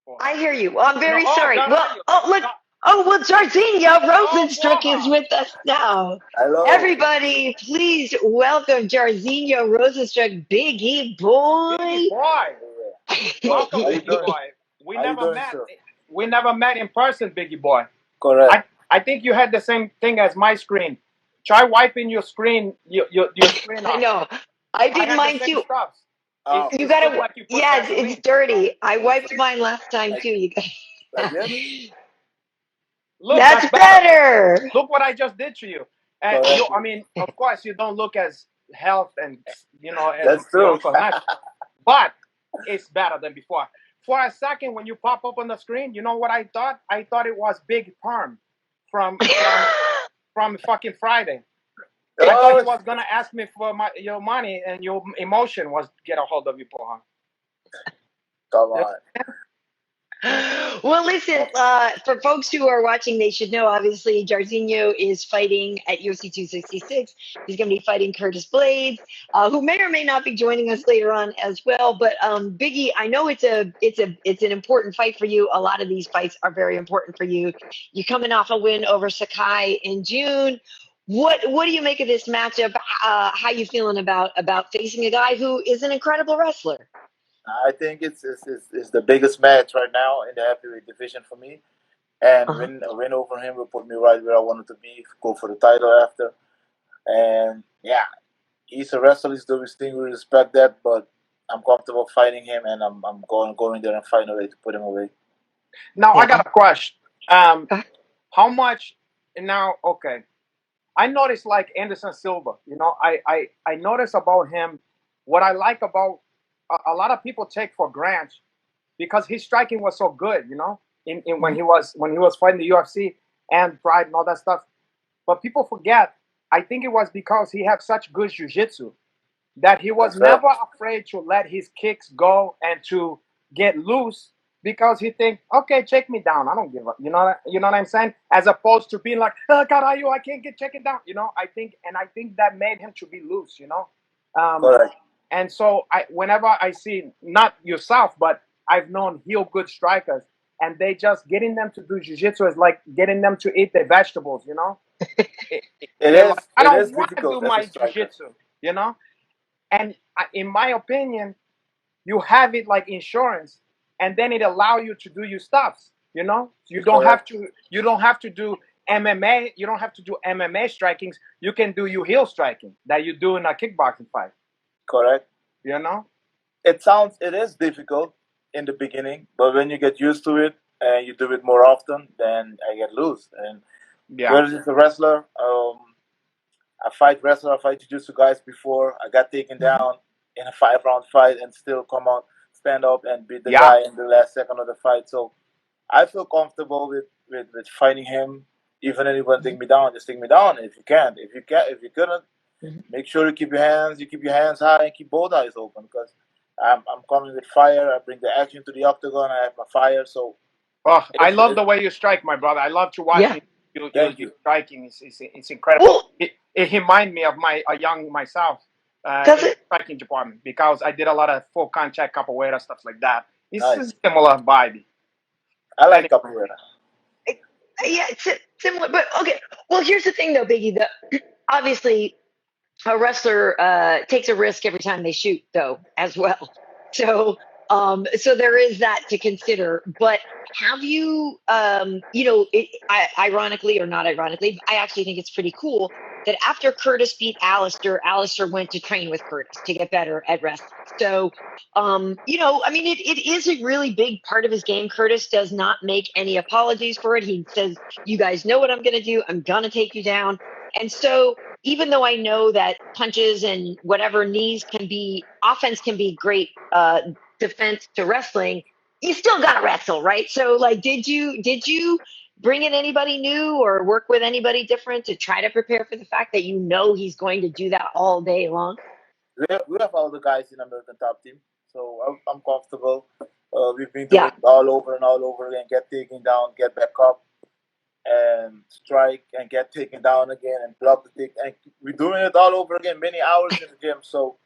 for I her. hear you. Well, I'm very Oh, sorry. Well, Jairzinho. oh look. Oh well, Jairzinho Rozenstruik is Wow. with us now. Hello. Everybody, please welcome Jairzinho Rozenstruik, Bigi Boy. Biggie Boy. So, Welcome, how you Biggie doing? Boy. We How you never doing, met. sir? We never met in person, Biggie Boy. Correct. I think you had the same thing as my screen. Try wiping your screen, your screen I off. know. I I did had the mine same too. stuff. Oh, You It looked gotta. like you put Yeah, Vaseline. it's dirty. I it's wiped mine last time like too. You like guys. this. Look, That's that's better. better. Look what I just did to you. And Correct. I mean, of course, you don't look as health and as That's your true. Uncle Nash, but it's better than before. For a second, when you pop up on the screen, you know what I thought? I thought it was Big Perm from fucking Friday. I thought he Oh, was gonna ask me for your money, and your emotion was get a hold of you, Paul. come Yeah. on. Well, listen, for folks who are watching, they should know, obviously, Jairzinho is fighting at UFC 266. He's going to be fighting Curtis Blaydes, who may or may not be joining us later on as well. But Biggie, I know it's an important fight for you. A lot of these fights are very important for you. You're coming off a win over Sakai in June. What do you make of this matchup? How you feeling about facing a guy who is an incredible wrestler? I think it's the biggest match right now in the heavyweight division for me. And Uh-huh. a win over him will put me right where I wanted to be. Go for the title after. And yeah, he's a wrestler. He's doing his thing. We respect that. But I'm comfortable fighting him, and I'm going there and find a way to put him away. Now I Yeah. got a question. Okay. How much now? Okay, I noticed like Anderson Silva. I noticed about him. What I like about a lot of people take for granted because his striking was so good. In when he was fighting the UFC and Pride and all that stuff. But people forget. I think it was because he had such good jiu-jitsu that he was That's right. never afraid to let his kicks go and to get loose because he think, okay, check me down. I don't give up. You know what I'm saying? As opposed to being like, oh, Carayo, I can't get taken down. I think that made him to be loose. Um, Correct. and so whenever I see not yourself, but I've known heel good strikers, and they just getting them to do jiu-jitsu is like getting them to eat their vegetables. They're like, I It is don't want to do difficult as a my striker. jiu-jitsu. And in my opinion, you have it like insurance, and then it allow you to do your stuffs. You don't have Correct. to. You don't have to do MMA. You don't have to do MMA strikings. You can do your heel striking that you do in a kickboxing fight. Correct. It is difficult in the beginning, but when you get used to it and you do it more often, then I get loose. And Yeah. whereas as a wrestler, I fight jiu-jitsu guys before. I got taken down in a 5-round fight and still come out, stand up and beat the Yeah. guy in the last second of the fight. So I feel comfortable with fighting him. Even if you want to take me down, just take me down. If you can't, if you couldn't, make sure you keep your hands high and keep both eyes open because I'm coming with fire. I bring the action to the octagon. I have my fire. So Oh, I love the way you strike, my brother. I love to watch Yeah. you Thank you you. striking. It's incredible. Well, It reminds me of a young myself does in the it? striking department because I did a lot of full contact capoeira stuff like that. It's a Nice. similar vibe. I like Anyway, capoeira. Yeah, it's similar. But okay. Well, here's the thing, though, Biggie. Obviously, a wrestler takes a risk every time they shoot, though, as well. So there is that to consider. But have you, ironically or not ironically, I actually think it's pretty cool that after Curtis beat Alistair went to train with Curtis to get better at wrestling. So, I mean, it is a really big part of his game. Curtis does not make any apologies for it. He says, "You guys know what I'm going to do. I'm going to take you down." And so, even though I know that punches and whatever offense can be great defense to wrestling, you still got to wrestle, right? So, like, did you bring in anybody new or work with anybody different to try to prepare for the fact that he's going to do that all day long? We have all the guys in American Top Team, so I'm comfortable. We've been doing Yeah. it all over and all over again. Get taken down, get back up, and strike and get taken down again and block the take. And we're doing it all over again, many hours in the gym. So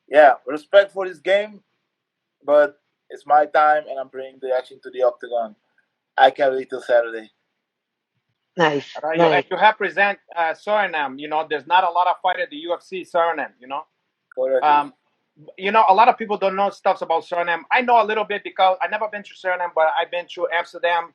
yeah, respect for this game, but It's my time, and I'm bringing the action to the octagon. I can't wait till Saturday. Nice. And you represent Suriname. You know, there's not a lot of fight at the UFC Suriname. You know. Correct. You know, a lot of people don't know stuff about Suriname. I know a little bit because I never been to Suriname, but I've been to Amsterdam.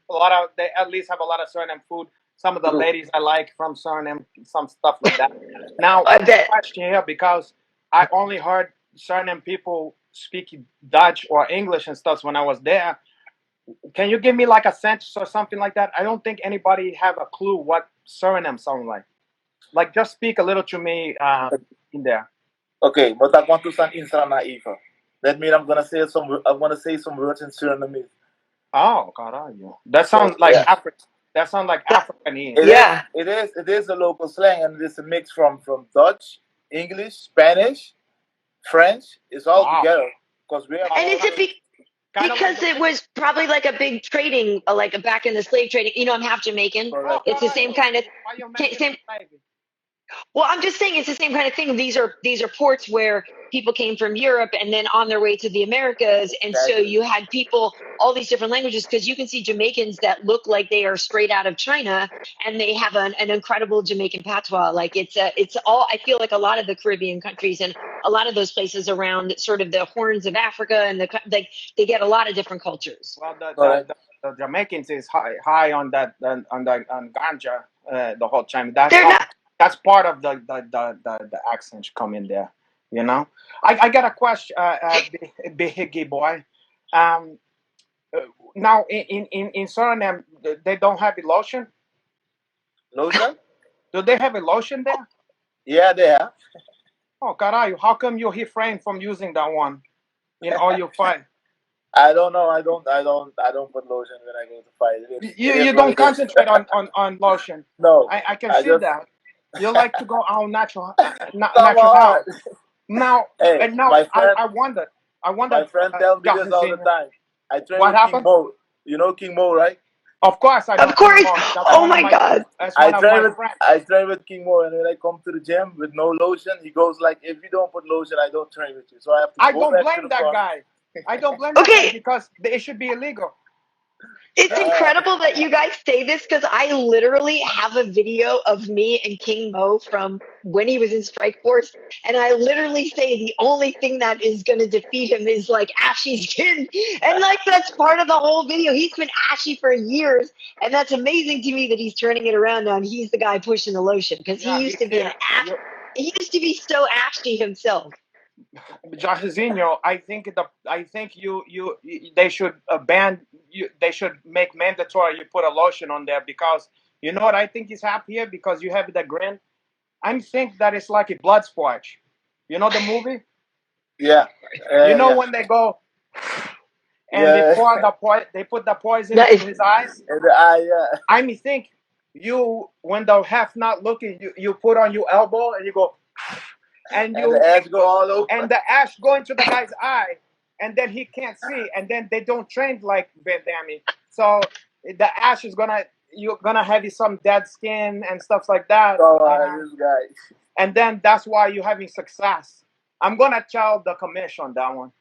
They at least have a lot of Suriname food. Some of the ladies I like from Suriname, some stuff like that. Now, I have a question here because I only heard Suriname people speak Dutch or English and stuff when I was there. Can you give me like a sentence or something like that? I don't think anybody have a clue what Suriname sounds like. Like, just speak a little to me in there. Okay, but I want to stand in Eva. That means I'm gonna say some words in Surinamese. Oh, caralho. That sounds like African. That sounds like African. It is a local slang, and it is a mix from Dutch, English, Spanish, French. It's all together because we are. And is it because it was probably like a big trading, like back in the slave trading? You know, I'm half Jamaican. It's the same kind of same. Well, I'm just saying it's the same kind of thing. These are ports where people came from Europe and then on their way to the Americas, and so you had people all these different languages, because you can see Jamaicans that look like they are straight out of China, and they have an incredible Jamaican patois. Like it's all. I feel like a lot of the Caribbean countries and a lot of those places around sort of the horns of Africa and they get a lot of different cultures. Well, the Jamaicans is high on that on ganja the whole time. That's part of the accents come in there, you know. I got a question, Bigi Boy. Now in Suriname, they don't have a lotion. Lotion? Do they have a lotion there? Yeah, they have. Oh, caralho! How come you refrain from using that one in all your fight? I don't know. I don't put lotion when I go to fight. You don't concentrate on lotion. No, I can see that. You like to go all natural, natural. Now, hey, and now friend, I wonder. My friend tells me this all the time. I train what with happened? King Mo. You know King Mo, right? Of course I know. Of course. Oh my God. I train with King Mo, and when I come to the gym with no lotion, he goes like, "If you don't put lotion, I don't train with you." So I have to. I don't blame that guy. I don't blame that guy because it should be illegal. It's incredible that you guys say this, because I literally have a video of me and King Mo from when he was in Strike Force, and I literally say the only thing that is going to defeat him is like ashy skin, and like that's part of the whole video. He's been ashy for years, and that's amazing to me that he's turning it around now, and he's the guy pushing the lotion, because he used to be he used to be so ashy himself. Jairzinho, I think they should ban you. They should make mandatory you put a lotion on there, because you know what I think is happier, because you have the grin. I think that it's like a Bloodsport. You know the movie? Yeah. You know when they go and they put the poison in his eyes. In the eye, yeah. I think when the half not looking, you put on your elbow and you go. And the ash go all over. And the ash go into the guy's eye, and then he can't see, and then they don't train like Van Damme. So the ash is you're gonna have some dead skin and stuff like that. This guy. And then that's why you're having success. I'm gonna tell the commission on that one.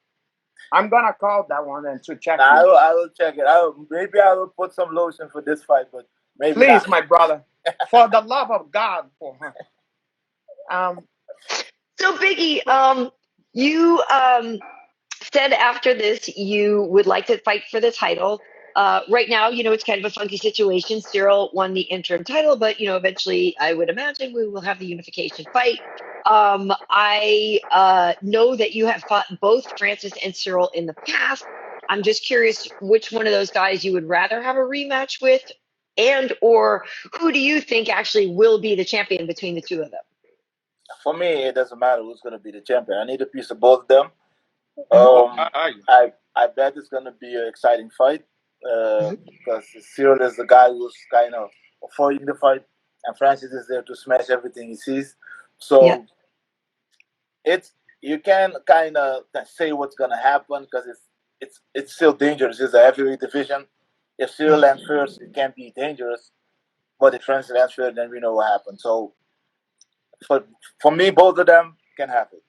I'm gonna call that one and to check. I will check it. Maybe I will put some lotion for this fight, but maybe please, not. my brother, for the love of God, for her. So Biggie, you said after this you would like to fight for the title. Right now, you know, it's kind of a funky situation. Cyril won the interim title, but, you know, eventually I would imagine we will have the unification fight. I know that you have fought both Francis and Cyril in the past. I'm just curious which one of those guys you would rather have a rematch with, or who do you think actually will be the champion between the two of them? For me, it doesn't matter who's going to be the champion. I need a piece of both of them. I bet it's going to be an exciting fight, because Cyril is the guy who's kind of avoiding the fight, and Francis is there to smash everything he sees. So you can kind of say what's going to happen, because it's still dangerous. It's a heavyweight division. If Cyril lands first, it can be dangerous. But if Francis lands first, then we know what happened. So for me, both of them can have it.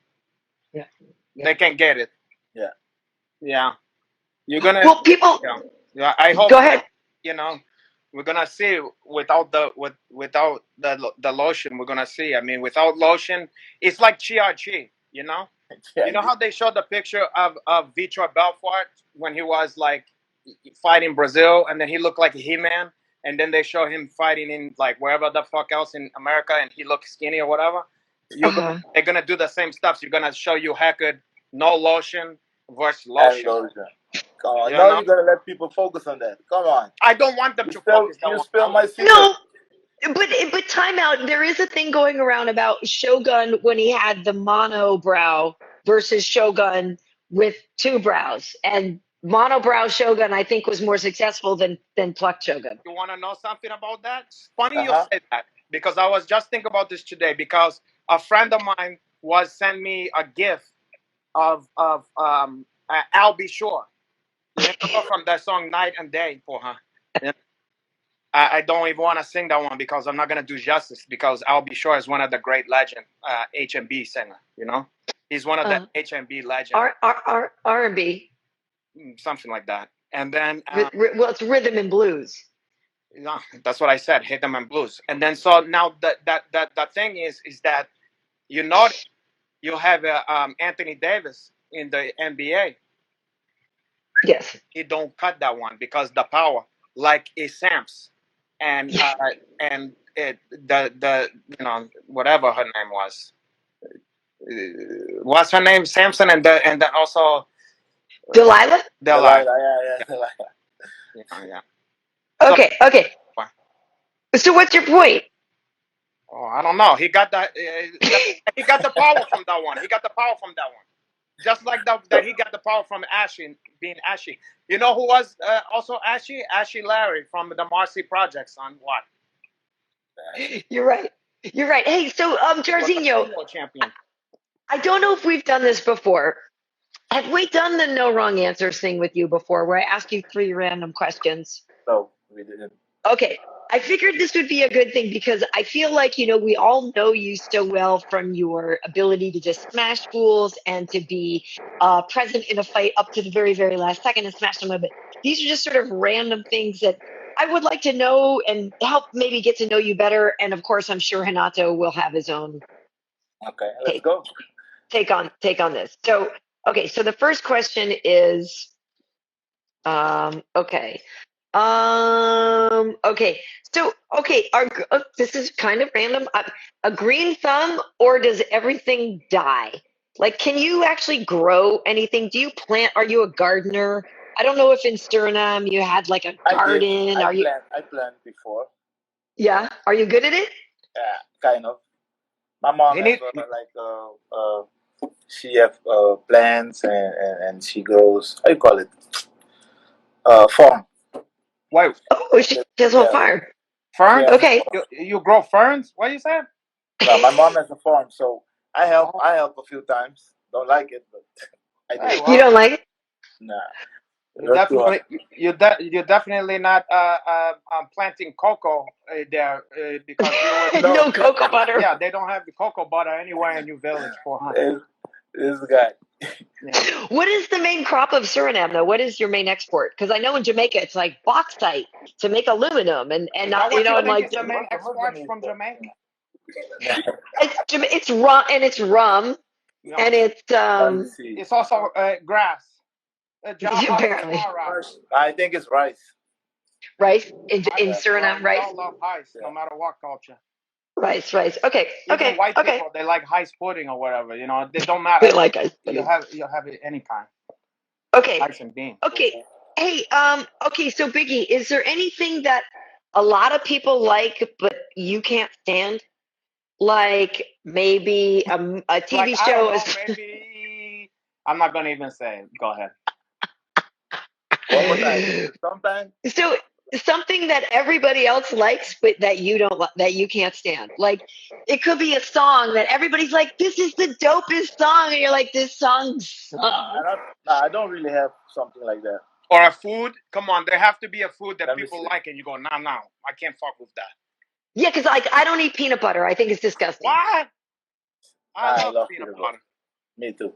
Yeah, they can get it. Yeah. You're gonna, Well, people, yeah. I hope, go ahead. you know, we're gonna see without the lotion. We're gonna see. I mean, without lotion, it's like Chi. You know how they showed the picture of Vitor Belfort when he was like fighting Brazil, and then he looked like a He-Man, and then they show him fighting in like wherever the fuck else in America, and he looked skinny or whatever. They're gonna do the same stuff. So you're gonna show you Hackett, no lotion versus lotion. Come on, now you gotta let people focus on that. Come on. I don't want them to focus on that. You spill my secret. No, but time out. There is a thing going around about Shogun when he had the monobrow versus Shogun with two brows, and monobrow Shogun I think was more successful than plucked Shogun. You want to know something about that? It's funny you say that because I was just thinking about this today because a friend of mine was sent me a gift of Al B. Shore. You know, from that song Night and Day for her. Yeah. I don't even want to sing that one because I'm not going to do justice because Al B. Shore is one of the great legend H&B singer, you know? He's one of the H&B legends. R&B. Something like that. And then... well, it's rhythm and blues. No, that's what I said, rhythm and blues. And then so now the thing is that you know you have Anthony Davis in the NBA. Yes. He don't cut that one because the power, like a Samps, and the whatever her name was, what's her name? Samson and also Delilah. Yeah. Okay. So what's your point? Oh, I don't know. He got that. He got the power from that one. Just like that he got the power from Ashy, being Ashy. You know who was also Ashy? Ashy Larry from the Marcy Project, son. What? You're right. Hey, so Jairzinho, champion. I don't know if we've done this before. Have we done the no wrong answers thing with you before where I ask you 3 random questions? No, we didn't. Okay. I figured this would be a good thing because I feel like, we all know you so well from your ability to just smash fools and to be present in a fight up to the very, very last second and smash them a bit. These are just sort of random things that I would like to know and help maybe get to know you better. And of course, I'm sure Renato will have his own. Okay, let's go. Take on this. So, okay. So the first question is, okay. So, this is kind of random. A green thumb, or does everything die? Like, can you actually grow anything? Do you plant? Are you a gardener? I don't know if in Suriname you had like a garden. I planted before. Yeah. Are you good at it? Yeah, kind of. My mom has she have plants and she grows. How you call it? Farm. Wait. Oh, she has a farm. Ferns? Yeah. Okay. You grow ferns? What you said? No, my mom has a farm, so I help a few times. Don't like it, but I do. You don't like it? Nah. You're definitely not planting cocoa there because no cocoa butter. Yeah, they don't have the cocoa butter anywhere in your village for hunting. This guy. Yeah. What is the main crop of Suriname, though? What is your main export? Because I know in Jamaica it's like bauxite to make aluminum, and not I'm like the main export from Jamaica. It's rum, and it's rum, and it's also grass. Apparently, I think it's rice. Rice in Suriname, rice. They all love rice, no matter what culture. Rice. Okay. Even white people, they like ice pudding or whatever. They don't matter. They like ice pudding. You'll have it any kind. Okay. Ice and beans. Okay. Hey. Okay. So Biggie, is there anything that a lot of people like but you can't stand? Like maybe a TV show is. Maybe I'm not gonna even say it. Go ahead. One more time. Sometimes. So something that everybody else likes, but that you don't, that you can't stand. Like it could be a song that everybody's like, "This is the dopest song," and you're like, "This song sucks." I don't really have something like that. Or a food. Come on, there have to be a food that people like, and you go, "No, I can't fuck with that." Yeah, because I don't eat peanut butter. I think it's disgusting. What? I love peanut butter. Me too.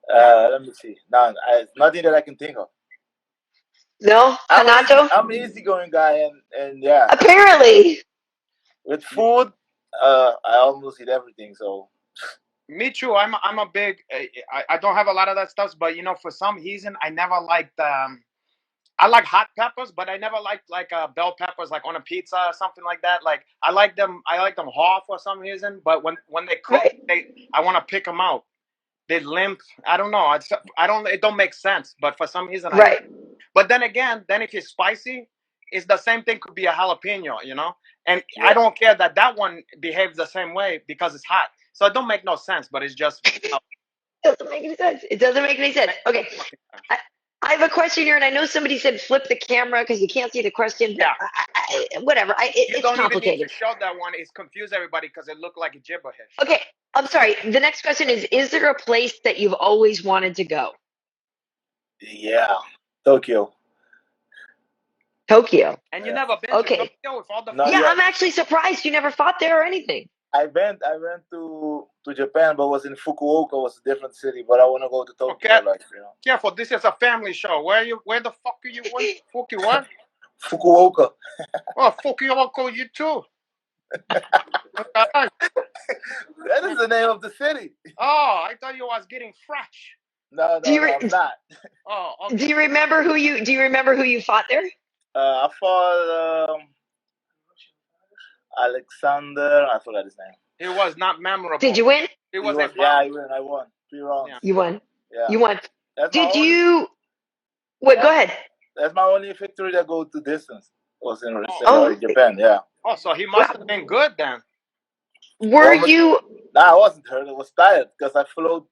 Let me see. Now, nothing that I can think of. No, Renato. I'm an easygoing guy, and yeah. Apparently. With food, I almost eat everything. So. Me too. I'm a big. I don't have a lot of that stuff, but for some reason I never liked. I like hot peppers, but I never liked like bell peppers, like on a pizza or something like that. Like I like them. I like them raw for some reason, but when they cook, I want to pick them out. They limp. I don't know. I don't. It don't make sense. But for some reason, But then again, if it's spicy, it's the same thing. Could be a jalapeno, And I don't care that one behaves the same way because it's hot. So it don't make no sense. But it's just. Doesn't make any sense. It doesn't make any sense. Okay. I have a question here, and I know somebody said flip the camera because you can't see the question. But whatever. It's don't complicated. Even need to show that one. It's confused everybody because it looked like a gibberish. Okay, I'm sorry. The next question is there a place that you've always wanted to go? Yeah, Tokyo. And you never been to Tokyo with all the I'm actually surprised you never fought there or anything. I went to Japan, but it was in Fukuoka. It was a different city, but I want to go to Tokyo. Okay. Careful, this is a family show. Where the fuck are you? Fuku what? Fukuoka. Oh, Fukuoka, you too. That is the name of the city. Oh, I thought you was getting fresh. No, I'm not. Oh, okay. Do you remember who you fought there? I fought Alexander. I forgot his name. It was not memorable. Did you win? It was I won. I won 3 rounds. Yeah. You won. Yeah. You won. Did you? Wait, go ahead. That's my only victory that goes to distance. Was in Japan. Yeah. Oh, so he must have been good then. Were you? Nah, I wasn't hurt. I was tired because I flew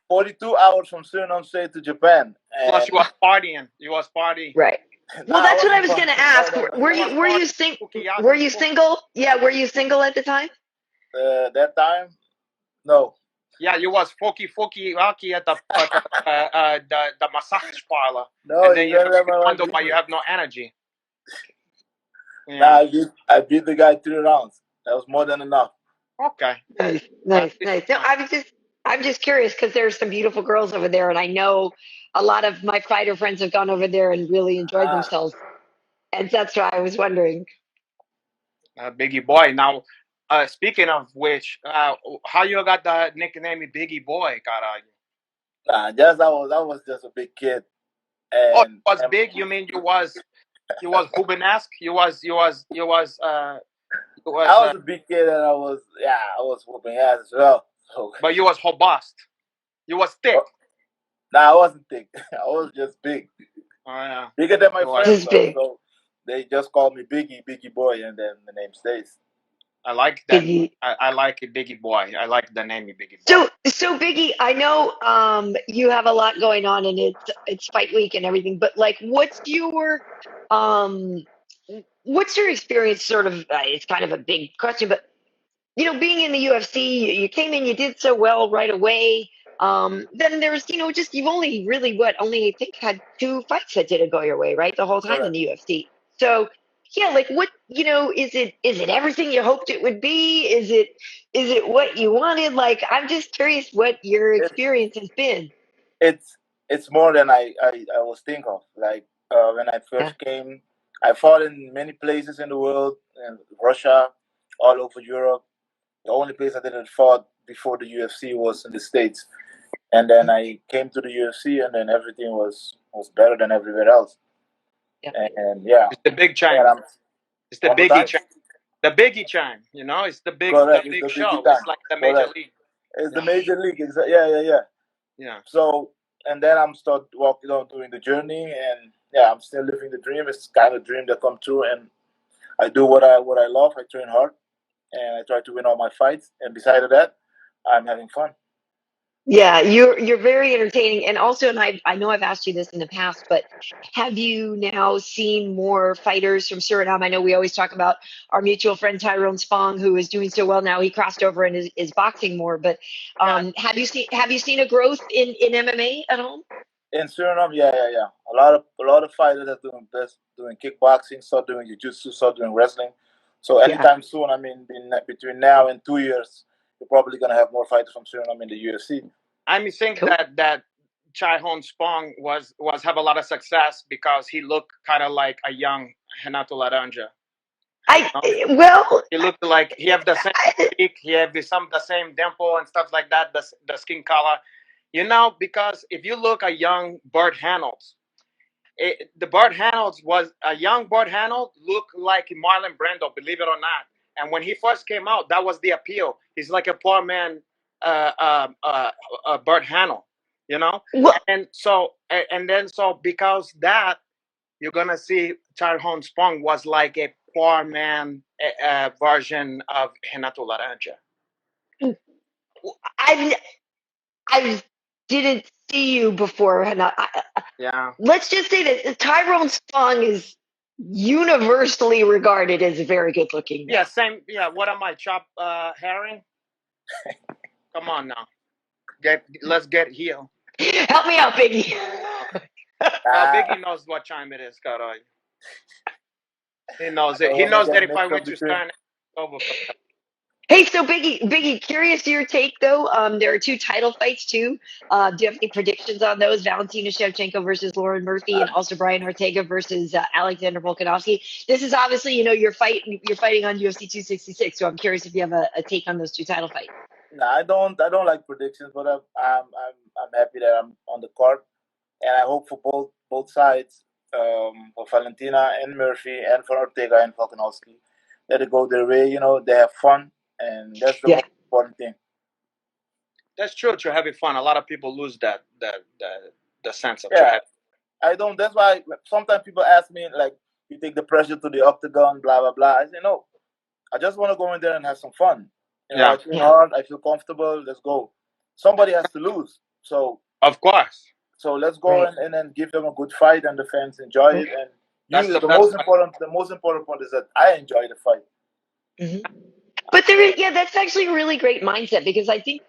42 hours from Suriname straight to Japan. Plus, you was partying. Right. Well, that's what I was going to ask. Were you single? Were you single? Yeah, were you single at the time? That time, no. Yeah, you was rocky at the massage parlor. No, and then you wonder why you have no energy. Yeah. Nah, I beat the guy 3 rounds. That was more than enough. Okay. Nice. No, I'm just curious because there's some beautiful girls over there, and I know a lot of my fighter friends have gone over there and really enjoyed themselves, and that's why I was wondering. Biggie Boy. Now, speaking of which, how you got the nickname Biggie Boy? I was just a big kid. And, you was big? You mean you was Rubenesque? You was I was a big kid, and I was whooping ass as well. So. But you was robust. You was thick. Nah, I wasn't thick. I was just big. Oh yeah. Bigger than my friends. So they just call me Biggie Boy, and then the name stays. I like that. I like it, Biggie Boy. I like the name Biggie Boy. So Biggie, I know you have a lot going on, and it's fight week and everything. But like, what's your experience? Sort of, it's kind of a big question, but being in the UFC, you came in, you did so well right away. Then there's, you've only really I think had 2 fights that didn't go your way, right? The whole time in the UFC. So yeah, like what, is it everything you hoped it would be? Is it what you wanted? Like, I'm just curious what your experience has been. It's more than I was thinking of. Like, when I first came, I fought in many places in the world, in Russia, all over Europe. The only place I didn't fought before the UFC was in the States. And then I came to the UFC, and then everything was better than everywhere else. Yeah. And yeah. It's the big chime. It's the biggie chime. The biggie chime, it's the big, Correct. the big show. It's like the major league. It's the major league. Yeah. So, and then I'm start walking on doing the journey, and I'm still living the dream. It's kind of dream that come true, and I do what I love. I train hard, and I try to win all my fights. And besides that, I'm having fun. Yeah, you're very entertaining, and also, and I know I've asked you this in the past, but have you now seen more fighters from Suriname? I know we always talk about our mutual friend Tyrone Spong, who is doing so well now. He crossed over and is boxing more, but have you seen a growth in MMA at home? In Suriname, yeah. A lot of fighters are doing kickboxing, start doing jiu-jitsu, start doing wrestling. So anytime soon, I mean, between now and 2 years, you're probably gonna have more fighters from Suriname in the UFC. I mean, think that Chai-Hon Spong was have a lot of success because he looked kind of like a young Renato Laranja. He looked like he have the same cheek, he have the same dimple and stuff like that. The skin color, because if you look at young Burt Reynolds, the Burt Reynolds was a young Burt Reynolds looked like Marlon Brando, believe it or not. And when he first came out, that was the appeal. He's like a poor man, Burt Reynolds, And so because that you're gonna see Chai-Hon Spong was like a poor man version of Renato Laranja. I didn't see you before. Yeah. Let's just say that Tyrone Spong is universally regarded as a very good looking man. Yeah, same. Yeah, what am I, Chop Herring? Come on now. Let's get healed. Help me out, Biggie. Biggie knows what time it is, Karoy. He knows it. He knows that if I win to start, it's over for that. Hey, so Biggie, curious to your take though. There are 2 title fights too. Do you have any predictions on those? Valentina Shevchenko versus Lauren Murphy, and also Brian Ortega versus Alexander Volkanovski. This is obviously, you're fighting on UFC 266. So I'm curious if you have a take on those 2 title fights. No, I don't like predictions, but I'm happy that I'm on the court, and I hope for both sides, for Valentina and Murphy, and for Ortega and Volkanovski, that it go their way. They have fun. And that's the most important thing. That's true. You're having fun. A lot of people lose the sense of having. I don't. That's why sometimes people ask me, like, you take the pressure to the octagon, blah blah blah. I say no. I just want to go in there and have some fun. I feel hard. I feel comfortable. Let's go. Somebody has to lose. So of course. So let's go and then give them a good fight, and the fans enjoy it. And the most important part is that I enjoy the fight. Mm-hmm. But that's actually a really great mindset, because I think,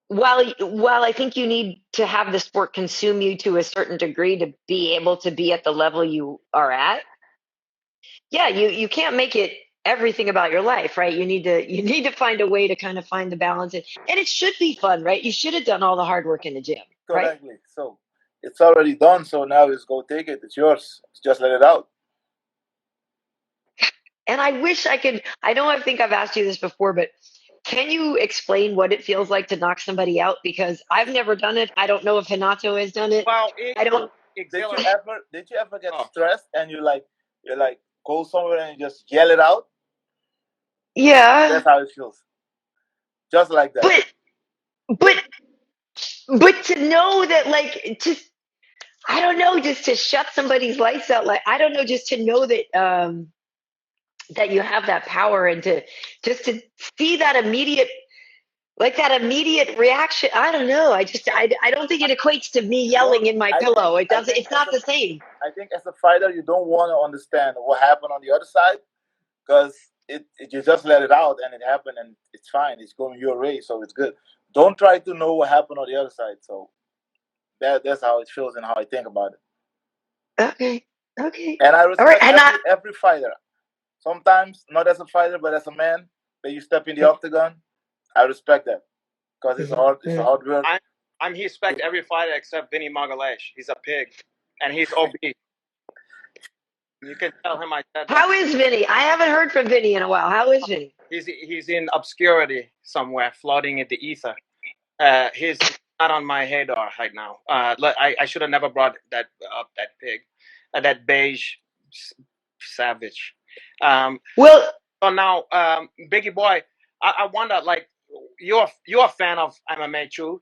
while I think you need to have the sport consume you to a certain degree to be able to be at the level you are at, you can't make it everything about your life, right? You need to find a way to kind of find the balance, and it should be fun, right? You should have done all the hard work in the gym. Correctly. Right? So it's already done. So now just go take it. It's yours. Just let it out. And I wish I could. I think I've asked you this before, but can you explain what it feels like to knock somebody out? Because I've never done it. I don't know if Renato has done it. Well, I don't. Did you ever get stressed and you're like go somewhere and you just yell it out? Yeah. That's how it feels. Just like that. But to know that, like, just, I don't know, just to shut somebody's lights out, like, I don't know, just to know that that you have that power, and to see that immediate reaction. I don't know. I don't think it equates to me yelling in my pillow. It doesn't. It's not the same. I think as a fighter, you don't want to understand what happened on the other side, because you just let it out and it happened and it's fine. It's going your way, so it's good. Don't try to know what happened on the other side. So that's how it feels and how I think about it. Okay. And I respect every fighter. Sometimes not as a fighter, but as a man, that you step in the octagon, I respect that, because it's hard. It's a hard work. I respect every fighter except Vinnie Magalesh. He's a pig, and he's obese. You can tell him I said that. How is Vinnie? I haven't heard from Vinnie in a while. How is Vinnie? He's in obscurity somewhere, floating in the ether. He's not on my radar right now. I should have never brought that up. That pig, that beige savage. So now, Biggie Boy, I wonder, like, you're a fan of MMA too,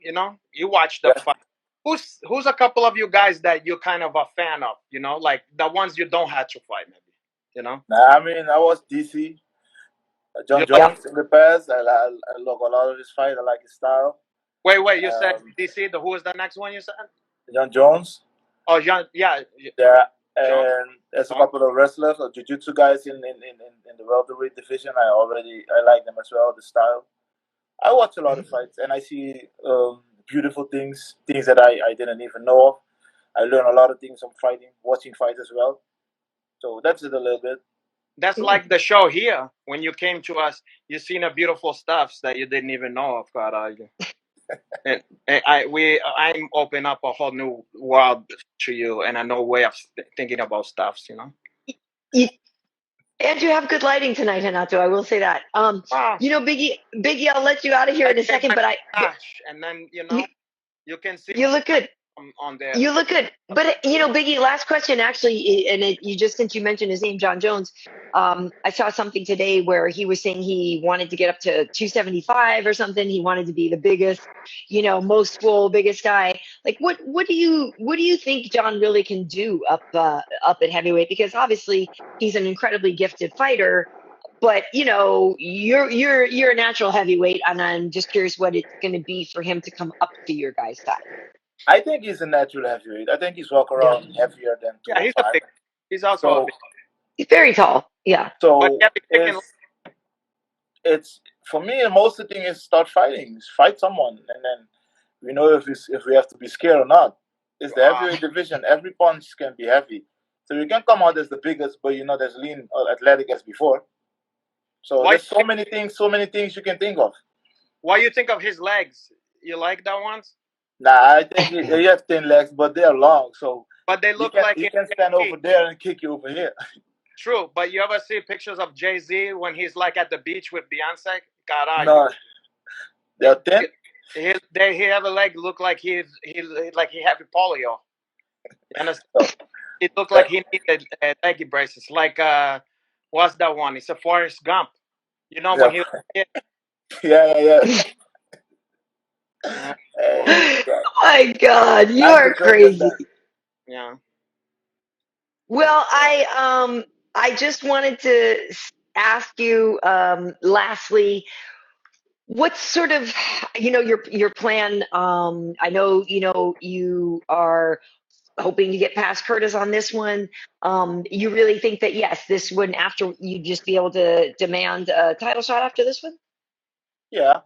you watch the fight. Who's a couple of you guys that you're kind of a fan of, like the ones you don't have to fight, maybe, I mean, I was DC, Jon Jones in the past. I look a lot of his fight. I like his style. Wait, you said DC. Who was the next one you said? Jon Jones. Oh, Jon, yeah. And there's a couple of wrestlers or jiu-jitsu guys in the welterweight division. I like them as well, the style. I watch a lot of fights, and I see beautiful things that I didn't even know of. I learn a lot of things from watching fights as well. So that's it a little bit. That's like the show here. When you came to us, you seen a beautiful stuff that you didn't even know of, God. And I'm opening up a whole new world to you and a new way of thinking about stuff. You, and you have good lighting tonight, Renato. I will say that. Wow. Biggie, I'll let you out of here in a second, but and then you can see you look good. On there. You look good, but Biggie. Last question, actually, and since you mentioned his name, Jon Jones. I saw something today where he was saying he wanted to get up to 275 or something. He wanted to be the biggest, most swole, biggest guy. Like, what do you think Jon really can do up at heavyweight? Because obviously he's an incredibly gifted fighter, but you're a natural heavyweight, and I'm just curious what it's going to be for him to come up to your guys' size. I think he's a natural heavyweight. I think he's walk around heavier than 205. Yeah, he's also big. He's very tall. Yeah. So it's for me. Most of the thing is start fighting. Fight someone, and then we know if we have to be scared or not. It's the heavyweight division. Every punch can be heavy, so you can come out as the biggest, but you're not as lean or athletic as before. So there's so many things you can think of. What do you think of his legs? You like that ones? Nah, I think he has thin legs, but they are long. So, but they look like he can stand over there and kick you over here. True, but you ever see pictures of Jay-Z when he's like at the beach with Beyonce? No, they're thin. He have a leg look like he have polio. You understand? It looked like he needed leggy braces. Like what's that one? It's a Forrest Gump. When he was a kid. Yeah. Oh my God, you are crazy. Yeah. Well, I just wanted to ask you, lastly, what's sort of, your plan? I know, you are hoping to get past Curtis on this one. You really think that, yes, this one, after you just be able to demand a title shot after this one? Yeah.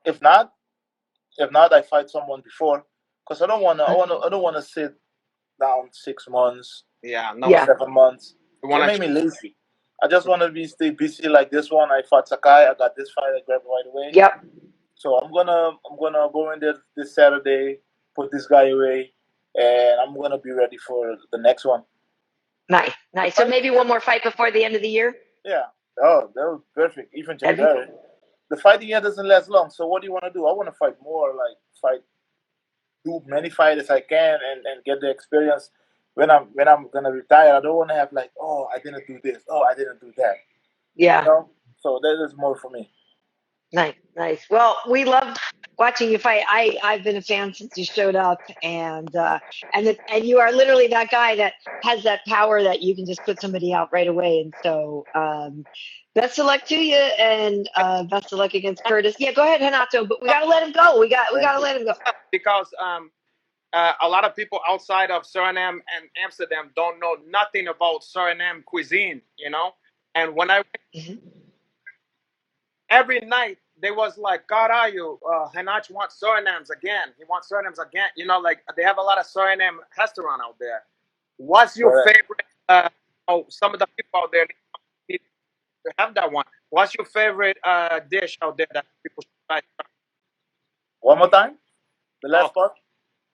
If not, I fight someone before, because I don't want to sit down 6 months. Yeah, 7 months. It make me lazy. I just want to stay busy like this one. I fought Sakai. I got this fight. I grabbed right away. Yep. So I'm gonna go in there this Saturday, put this guy away, and I'm gonna be ready for the next one. Nice. So maybe one more fight before the end of the year. Yeah. Oh, that was perfect. Even January. The fighting year doesn't last long. So what do you want to do? I want to fight more. Do many fights as I can, and get the experience. When I'm gonna retire, I don't want to have I didn't do this, I didn't do that. Yeah. So that is more for me. Nice. Well, we love watching you fight. I've been a fan since you showed up, and you are literally that guy that has that power that you can just put somebody out right away. And so, best of luck to you, and best of luck against Curtis. Yeah, go ahead, Renato. But we gotta let him go. We gotta let him go because a lot of people outside of Suriname and Amsterdam don't know nothing about Suriname cuisine, And when I every night they was like, God, are you? Henach wants Surinames again. He wants Surinames again. They have a lot of Suriname restaurant out there. What's your favorite? Some of the people out there have that one. What's your favorite dish out there that people should try? One more time. The last part.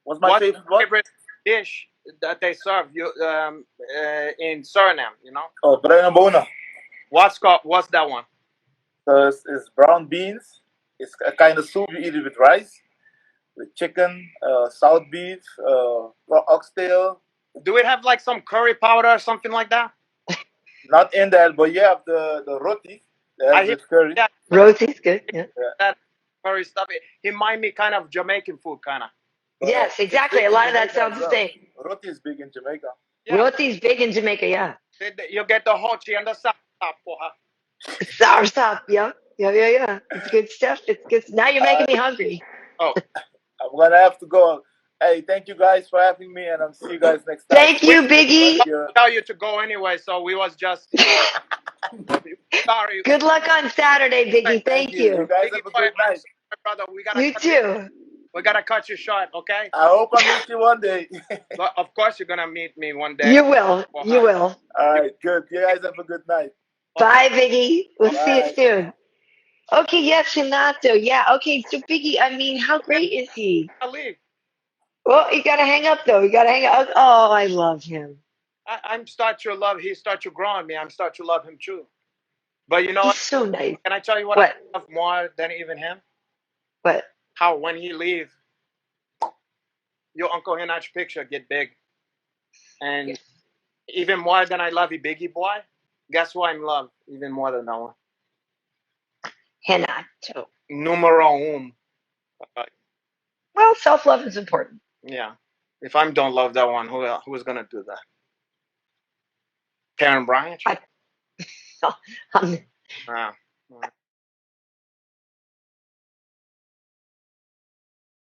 What's my favorite dish that they serve you in Suriname? Oh, bruine bonen. What's that one? So it's brown beans. It's a kind of soup you eat it with rice, with chicken, salt beef, oxtail. Do it have some curry powder or something like that? Not in that, but you have the roti. With curry. Yeah, roti's good. Yeah. That curry stuff. It reminds me kind of Jamaican food, kind of. Yes, exactly. A lot of that sounds the same. Roti is big in Jamaica. Yeah. Roti's big in Jamaica, yeah. You get the hochi and the sour sop. Sour sop, yeah. It's good stuff. It's good. Now you're making me hungry. Oh. I'm going to have to go. Hey, thank you guys for having me, and I'll see you guys next time. Thank you, Biggie. I tell you to go anyway, so we was just... Sorry. Good luck on Saturday, Biggie. Thank you. You guys have a good night. Brother, you too. We gotta cut you short, okay? I hope I meet you one day. But of course you're gonna meet me one day. You will. You will. All right, good. You guys have a good night. Bye, Biggie. We'll see you soon. Okay, yes, Renato. Yeah. Okay, so Biggie, I mean, how great is he? I leave. Well, you gotta hang up though. You gotta hang up. Oh, I love him. I'm start to love. He start to grow on me. I'm start to love him too. But you know He's what? so nice. Can I tell you what I What? love more than even him? What? How when he leave, your Uncle Hinach's picture get big. And even more than I love you, Biggie Boy, guess who I'm love even more than that one? Renato. Numero uno. Well, self-love is important. Yeah. If I don't love that one, who's gonna do that? Karyn Bryant? I, I'm, Ah.